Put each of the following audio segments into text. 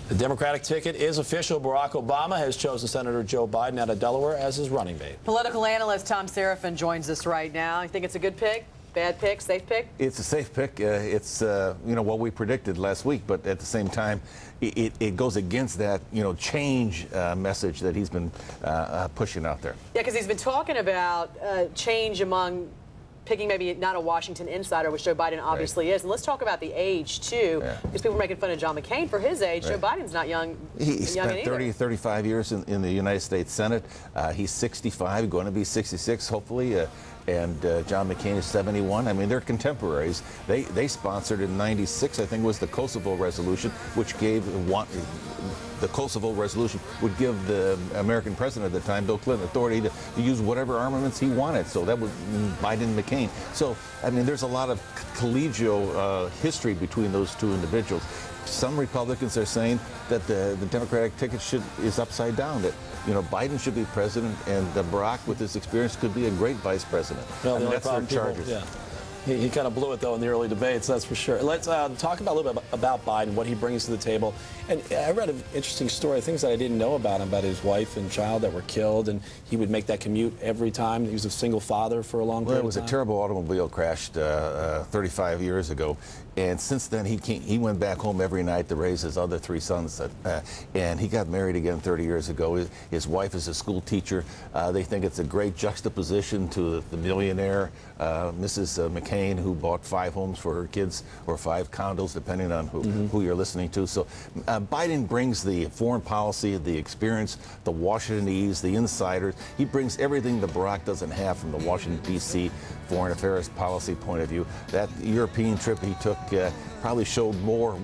The Democratic ticket is official. Barack Obama has chosen Senator Joe Biden out of Delaware as his running mate. Political analyst Thom Serafin joins us right now. You think it's a good pick? Bad pick? Safe pick? It's a safe pick. It's what we predicted last week, but at the same time, it goes against that change message that he's been pushing out there. Yeah, because he's been talking about change among picking maybe not a Washington insider, which Joe Biden obviously is. And let's talk about the age, too, because people are making fun of John McCain for his age. Joe Biden's not young. He spent 30, 35 years in the United States Senate. He's 65, going to be 66, hopefully. And John McCain is 71. I mean, they're contemporaries. They sponsored in '96, I think, was the Kosovo resolution, which gave the Kosovo resolution would give the American president at the time, Bill Clinton, authority to use whatever armaments he wanted. So that was Biden and McCain. So, I mean, there's a lot of collegial history between those two individuals. Some Republicans are saying that the Democratic ticket is upside down, that Biden should be president, and Barack, with his experience, could be a great vice president. Well, and that's their charges. Yeah. He kind of blew it, though, in the early debates, that's for sure. Let's talk about a little bit about Biden, what he brings to the table. And I read an interesting story, things that I didn't know about him, about his wife and child that were killed, and he would make that commute every time. He was a single father for a long period of time. Well, it was a terrible automobile crash 35 years ago, and since then he went back home every night to raise his other three sons, and he got married again 30 years ago. His wife is a school teacher. They think it's a great juxtaposition to the millionaire, Mrs. McCain, who bought 5 homes for her kids, or 5 condos, depending on who you're listening to. So Biden brings the foreign policy, the experience, the Washingtonese, the insiders. He brings everything that Barack doesn't have from the Washington, D.C. foreign affairs policy point of view. That European trip he took probably showed more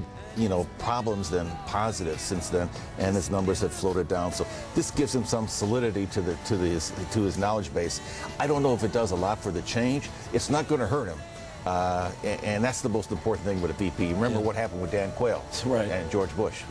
problems than positives since then, and his numbers have floated down. So this gives him some solidity to his knowledge base. I don't know if it does a lot for the change. It's not going to hurt him. And that's the most important thing with a VP. Remember what happened with Dan Quayle and George Bush.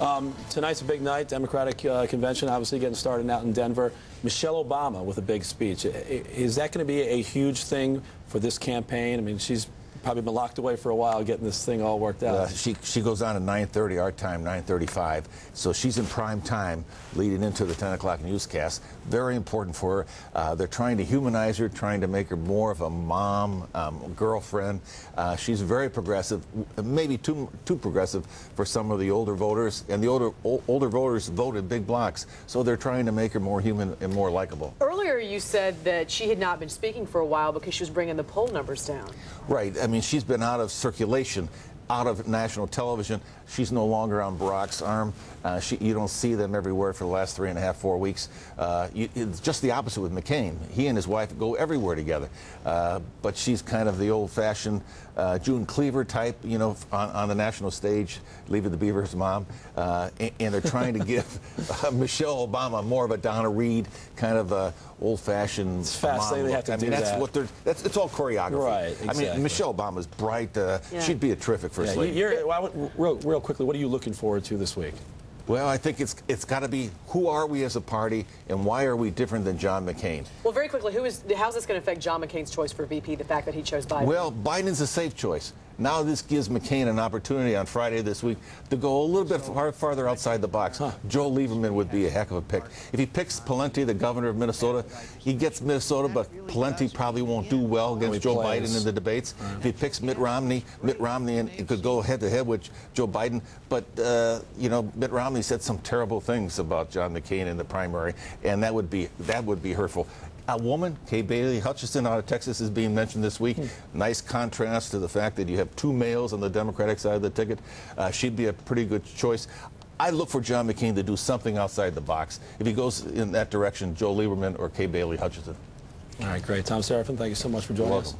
Tonight's a big night, Democratic convention obviously getting started out in Denver. Michelle Obama with a big speech. Is that going to be a huge thing for this campaign? I mean, she's probably been locked away for a while getting this thing all worked out. She goes on at 9:30 our time, 9:35. So she's in prime time leading into the 10 o'clock newscast. Very important for her. They're trying to humanize her, trying to make her more of a mom, girlfriend. She's very progressive, maybe too progressive for some of the older voters. And the older voters voted big blocks. So they're trying to make her more human and more likable. Earlier you said that she had not been speaking for a while because she was bringing the poll numbers down. Right. I mean, she's been out of circulation, out of national television. She's no longer on Barack's arm. You don't see them everywhere for the last 3.5, 4 weeks. It's just the opposite with McCain. He and his wife go everywhere together. But she's kind of the old-fashioned June Cleaver type, on the national stage, Leave It to Beaver's mom. And they're trying to give Michelle Obama more of a Donna Reed kind of old-fashioned. It's fascinating they have to do that. It's all choreography. Right. Exactly. I mean, Michelle Obama's bright. She'd be a terrific first lady. Real quickly, what are you looking forward to this week? Well, I think it's got to be, who are we as a party, and why are we different than John McCain? Well, very quickly, how's this going to affect John McCain's choice for VP, the fact that he chose Biden? Well, Biden's a safe choice. Now this gives McCain an opportunity on Friday this week to go a little bit farther outside the box. Joe Lieberman would be a heck of a pick. If he picks Pawlenty, the governor of Minnesota, he gets Minnesota, but Pawlenty probably won't do well against Joe Biden in the debates. If he picks Mitt Romney could go head-to-head with Joe Biden. But, Mitt Romney said some terrible things about John McCain in the primary, and that would be hurtful. A woman, Kay Bailey Hutchison out of Texas, is being mentioned this week. Nice contrast to the fact that you have 2 males on the Democratic side of the ticket. She'd be a pretty good choice. I look for John McCain to do something outside the box. If he goes in that direction, Joe Lieberman or Kay Bailey Hutchison. All right, great. Thom Serafin, thank you so much for joining us.